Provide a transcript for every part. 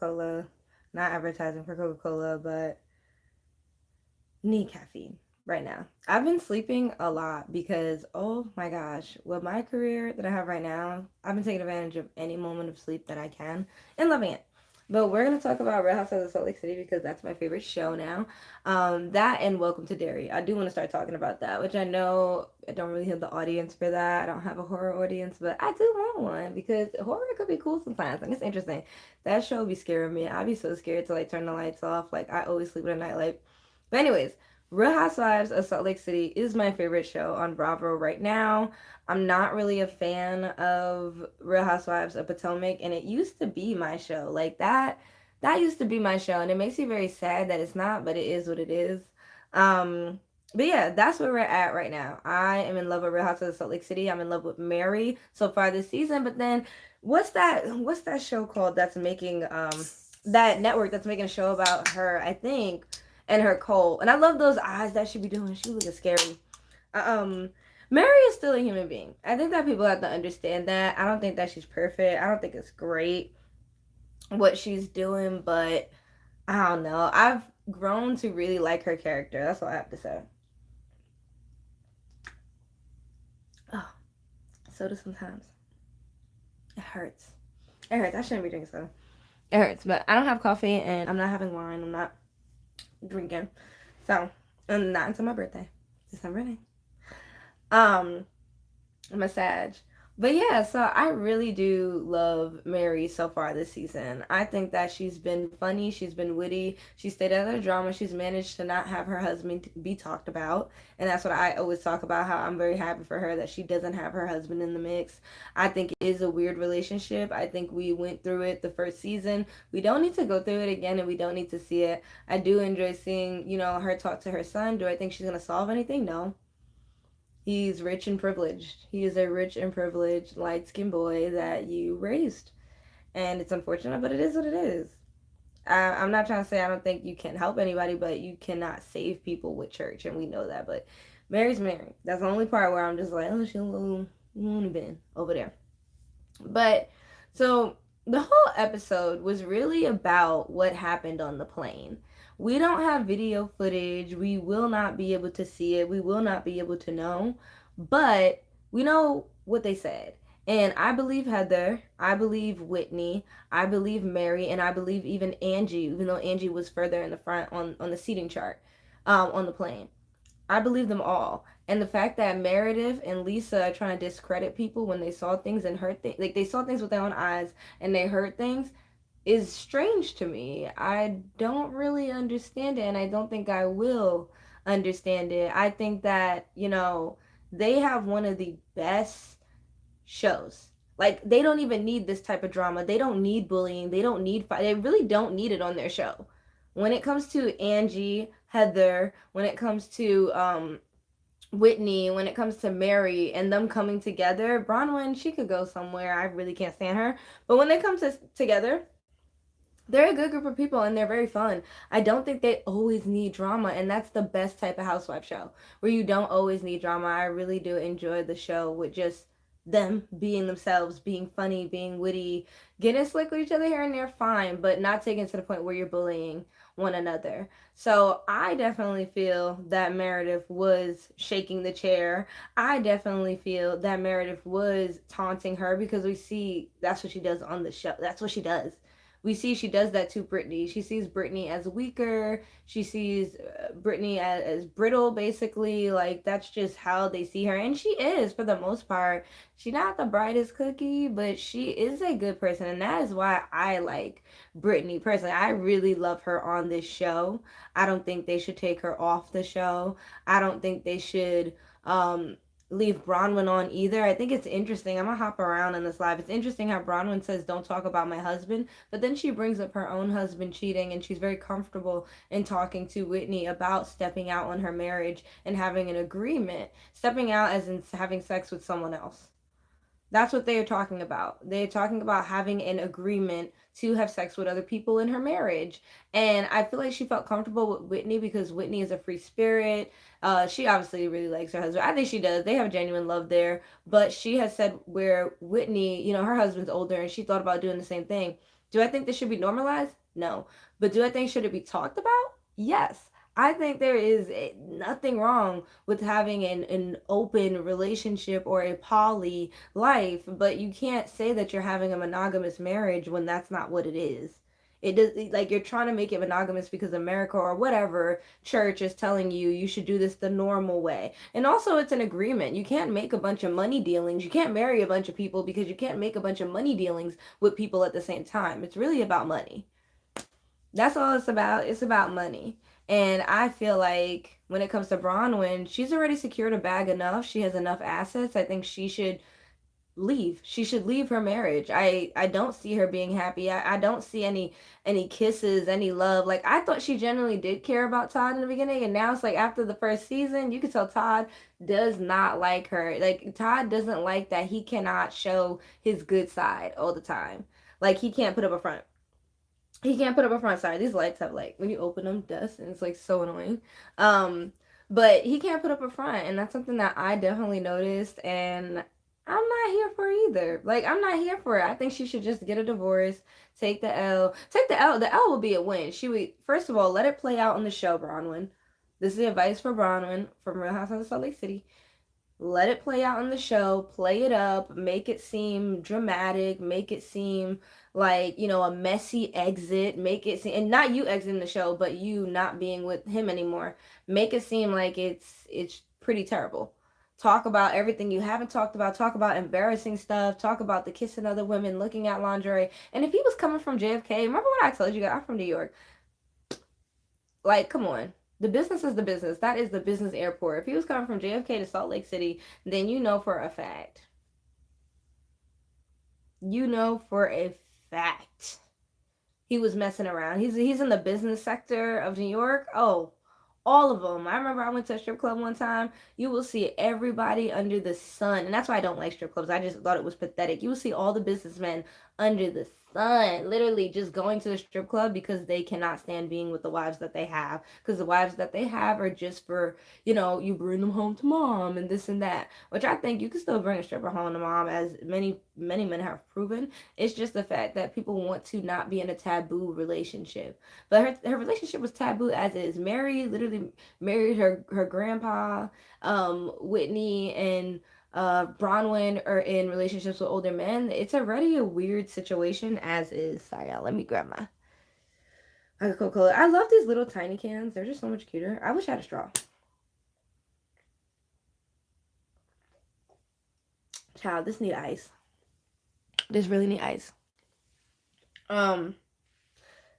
Coca-Cola. Not advertising for Coca-Cola, but need caffeine right now. I've been sleeping a lot because, oh my gosh, with my career that I have right now, I've been taking advantage of any moment of sleep that I can and loving it. But we're going to talk about Real Housewives of Salt Lake City because that's my favorite show now. That and Welcome to Derry. I do want to start talking about that, which I know I don't really have the audience for that. I don't have a horror audience, but I do want one because horror could be cool sometimes. Like, it's interesting. That show be scaring me. I'd be so scared to like turn the lights off. Like, I always sleep at a nightlight. But anyways, Real Housewives of Salt Lake City is my favorite show on Bravo right now. I'm not really a fan of Real Housewives of Potomac, and it used to be my show. Like that used to be my show, and it makes me very sad that it's not, but it is what it is. But yeah, that's where we're at right now. I am in love with Real Housewives of Salt Lake City. I'm in love with Mary so far this season, but then what's that show called that's making that network that's making a show about her, I think, and her cold. And I love those eyes that she be doing. She looking scary. Um, Mary is still a human being. I think that people have to understand that. I don't think that she's perfect. I don't think it's great what she's doing, but I don't know. I've grown to really like her character. That's all I have to say. Oh, soda sometimes. It hurts. It hurts. I shouldn't be drinking soda. It hurts, but I don't have coffee and I'm not having wine. I'm not drinking. So, and not until my birthday. December 9th. I'm a Sag. But yeah, so I really do love Mary so far this season. I think that she's been funny, she's been witty, she stayed out of the drama, she's managed to not have her husband be talked about. And that's what I always talk about, how I'm very happy for her that she doesn't have her husband in the mix. I think it is a weird relationship. I think we went through it the first season. We don't need to go through it again and we don't need to see it. I do enjoy seeing, her talk to her son. Do I think she's going to solve anything? No. He's rich and privileged. He is a rich and privileged light skinned boy that you raised. And it's unfortunate, but it is what it is. I'm not trying to say I don't think you can help anybody, but you cannot save people with church, and we know that. But Mary's Mary. That's the only part where I'm just like, oh, she's a little been over there. But so the whole episode was really about what happened on the plane. We don't have video footage. We will not be able to see it. We will not be able to know. But we know what they said. And I believe Heather, I believe Whitney, I believe Mary, and I believe even Angie, even though Angie was further in the front on the seating chart on the plane. I believe them all. And the fact that Meredith and Lisa are trying to discredit people when they saw things and heard things, like they saw things with their own eyes and they heard things, is strange to me. I don't really understand it, and I don't think I will understand it. I think that, they have one of the best shows. Like, they don't even need this type of drama. They don't need bullying. They don't need fight. They really don't need it on their show. When it comes to Angie, Heather, when it comes to Whitney, when it comes to Mary and them coming together, Bronwyn, she could go somewhere. I really can't stand her. But when they come together, they're a good group of people and they're very fun. I don't think they always need drama, and that's the best type of housewife show, where you don't always need drama. I really do enjoy the show with just them being themselves, being funny, being witty, getting slick with each other here and there, fine, but not taking it to the point where you're bullying one another. So I definitely feel that Meredith was shaking the chair. I definitely feel that Meredith was taunting her because we see that's what she does on the show. That's what she does. We see she does that to Brittany. She sees Brittany as weaker. She sees Brittany as brittle, basically. Like, that's just how they see her. And she is, for the most part. She's not the brightest cookie, but she is a good person. And that is why I like Brittany personally. I really love her on this show. I don't think they should take her off the show. I don't think they should leave Bronwyn on either. I think it's interesting. I'm gonna hop around in this live. It's interesting how Bronwyn says, don't talk about my husband, but then she brings up her own husband cheating, and she's very comfortable in talking to Whitney about stepping out on her marriage and having an agreement. Stepping out as in having sex with someone else. That's what they are talking about. They're talking about having an agreement to have sex with other people in her marriage. And I feel like she felt comfortable with Whitney because Whitney is a free spirit. She obviously really likes her husband. I think she does. They have genuine love there. But she has said where Whitney, her husband's older and she thought about doing the same thing. Do I think this should be normalized? No. But do I think should it be talked about? Yes. I think there is nothing wrong with having an open relationship or a poly life, but you can't say that you're having a monogamous marriage when that's not what it is. It does, like, you're trying to make it monogamous because America or whatever church is telling you you should do this the normal way. And also, it's an agreement. You can't make a bunch of money dealings. You can't marry a bunch of people because you can't make a bunch of money dealings with people at the same time. It's really about money. That's all it's about. It's about money. And I feel like when it comes to Bronwyn, she's already secured a bag enough. She has enough assets. I think she should leave. She should leave her marriage. I don't see her being happy. I don't see any kisses, any love. Like, I thought she genuinely did care about Todd in the beginning, and now it's like after the first season, you can tell Todd does not like her. Like, Todd doesn't like that he cannot show his good side all the time. Like, he can't put up a front. He can't put up a front side. These lights have, like, when you open them, dust, and it's like so annoying. But he can't put up a front, and that's something that I definitely noticed, and I'm not here for it either. Like, I'm not here for it. I think she should just get a divorce, take the L. Take the L. The L will be a win. She would, first of all, let it play out on the show, Bronwyn. This is the advice for Bronwyn from Real Housewives of Salt Lake City. Let it play out on the show, play it up, make it seem dramatic, make it seem like, a messy exit, make it seem, and not you exiting the show, but you not being with him anymore. Make it seem like it's pretty terrible. Talk about everything you haven't talked about, talk about embarrassing stuff, talk about the kissing other women, looking at lingerie. And if he was coming from JFK, remember what I told you guys, I'm from New York. Like, come on. The business is the business. That is the business airport. If he was coming from JFK to Salt Lake City, then you know for a fact. You know for a fact. He was messing around. He's in the business sector of New York. Oh, all of them. I remember I went to a strip club one time. You will see everybody under the sun. And that's why I don't like strip clubs. I just thought it was pathetic. You will see all the businessmen under the sun, literally just going to the strip club because they cannot stand being with the wives that they have. Because the wives that they have are just for, you bring them home to mom and this and that. Which I think you can still bring a stripper home to mom, as many men have proven. It's just the fact that people want to not be in a taboo relationship. But her relationship was taboo as is. Mary literally married her grandpa. Whitney and Bronwyn are in relationships with older men. It's already a weird situation as is. Sorry, y'all. Let me grab my Coca-Cola. I love these little tiny cans. They're just so much cuter. I wish I had a straw. Child, this need ice. This really need ice.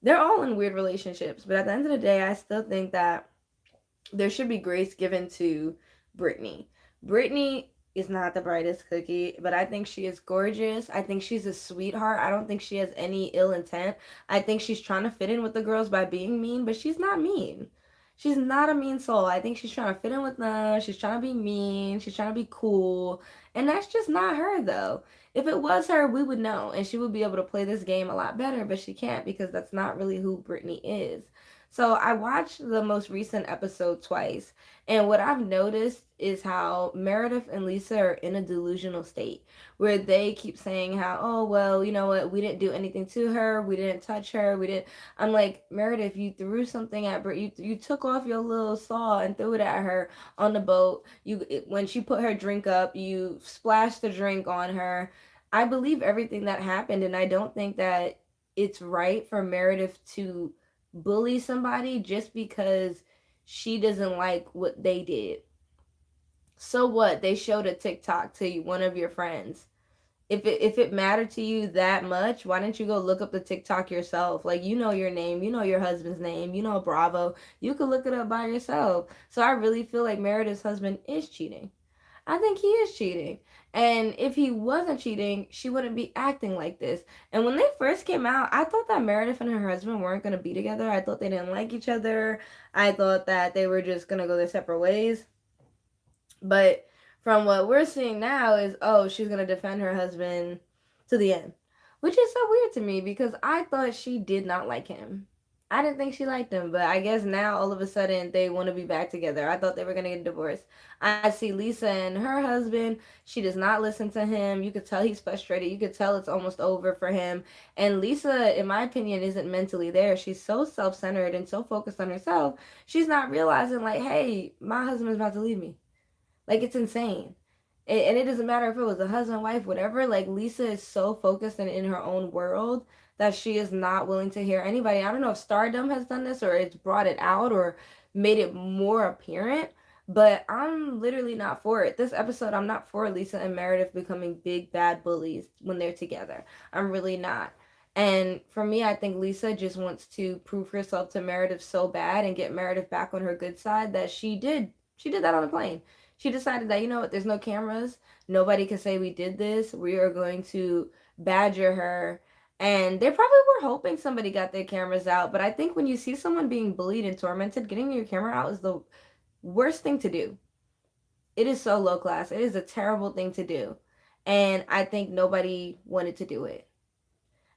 They're all in weird relationships, but at the end of the day, I still think that there should be grace given to Brittany. Brittany is not the brightest cookie, but I think she is gorgeous. I think she's a sweetheart. I don't think she has any ill intent. I think she's trying to fit in with the girls by being mean, but she's not mean. She's not a mean soul. I think she's trying to fit in with them. She's trying to be mean. She's trying to be cool. And that's just not her, though. If it was her, we would know. And she would be able to play this game a lot better, but she can't because that's not really who Brittany is. So I watched the most recent episode twice, and what I've noticed is how Meredith and Lisa are in a delusional state where they keep saying how, oh, well, you know what, we didn't do anything to her, we didn't touch her, we didn't. I'm like, Meredith, you threw something at you took off your little saw and threw it at her on the boat. When she put her drink up, you splashed the drink on her. I believe everything that happened, and I don't think that it's right for Meredith to bully somebody just because she doesn't like what they did. So what? They showed a TikTok to you, one of your friends. If it mattered to you that much, why didn't you go look up the TikTok yourself? Like, you know your name, you know your husband's name, you know Bravo. You could look it up by yourself. So I really feel like Meredith's husband is cheating. I think he is cheating. And if he wasn't cheating, she wouldn't be acting like this. And when they first came out, I thought that Meredith and her husband weren't going to be together. I thought they didn't like each other. I thought that they were just going to go their separate ways. But from what we're seeing now is, oh, she's going to defend her husband to the end. Which is so weird to me because I thought she did not like him. I didn't think she liked him, but I guess now all of a sudden they want to be back together. I thought they were going to get divorced. I see Lisa and her husband. She does not listen to him. You could tell he's frustrated. You could tell it's almost over for him. And Lisa, in my opinion, isn't mentally there. She's so self centered and so focused on herself. She's not realizing, like, hey, my husband's about to leave me. Like, it's insane. And it doesn't matter if it was a husband, wife, whatever. Like, Lisa is so focused and in her own world that she is not willing to hear anybody. I don't know if Stardom has done this or it's brought it out or made it more apparent, but I'm literally not for it. This episode, I'm not for Lisa and Meredith becoming big bad bullies when they're together. I'm really not. And for me, I think Lisa just wants to prove herself to Meredith so bad and get Meredith back on her good side that she did. She did that on the plane. She decided that, you know what, there's no cameras. Nobody can say we did this. We are going to badger her. And they probably were hoping somebody got their cameras out. But I think when you see someone being bullied and tormented, getting your camera out is the worst thing to do. It is so low class. It is a terrible thing to do. And I think nobody wanted to do it.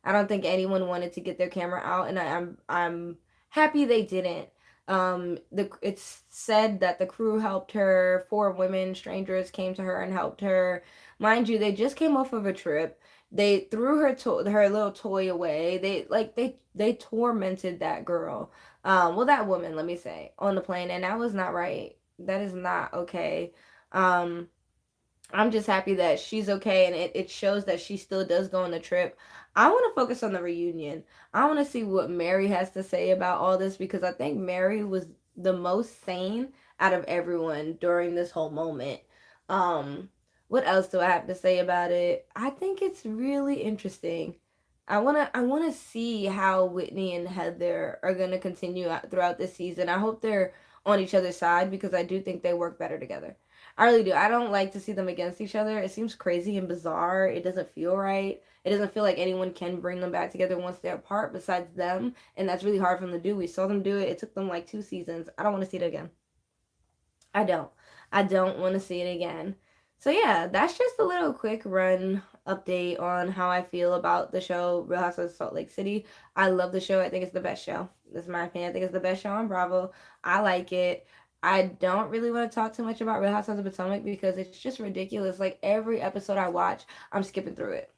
I don't think anyone wanted to get their camera out, and I'm happy they didn't. It's said that the crew helped her. 4 women, strangers, came to her and helped her. Mind you, they just came off of a trip. They threw her little toy away. They tormented that girl. Well, that woman, let me say, on the plane, and that was not right. That is not okay. Um, I'm just happy that she's okay and it shows that she still does go on the trip. I want to focus on the reunion. I want to see what Mary has to say about all this because I think Mary was the most sane out of everyone during this whole moment. Um, what else do I have to say about it? I think it's really interesting. I wanna see how Whitney and Heather are gonna continue throughout this season. I hope they're on each other's side because I do think they work better together. I really do. I don't like to see them against each other. It seems crazy and bizarre. It doesn't feel right. It doesn't feel like anyone can bring them back together once they're apart besides them, and that's really hard for them to do. We saw them do it. It took them like 2 seasons. I don't want to see it again. I don't. I don't want to see it again. So yeah, that's just a little quick run update on how I feel about the show Real Housewives of Salt Lake City. I love the show. I think it's the best show. This is my opinion. I think it's the best show on Bravo. I like it. I don't really want to talk too much about Real Housewives of Potomac because it's just ridiculous. Like every episode I watch, I'm skipping through it.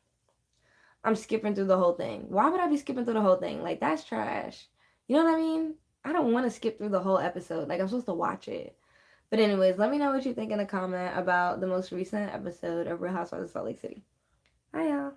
I'm skipping through the whole thing. Why would I be skipping through the whole thing? Like that's trash. You know what I mean? I don't want to skip through the whole episode. Like I'm supposed to watch it. But anyways, let me know what you think in a comment about the most recent episode of Real Housewives of Salt Lake City. Bye y'all.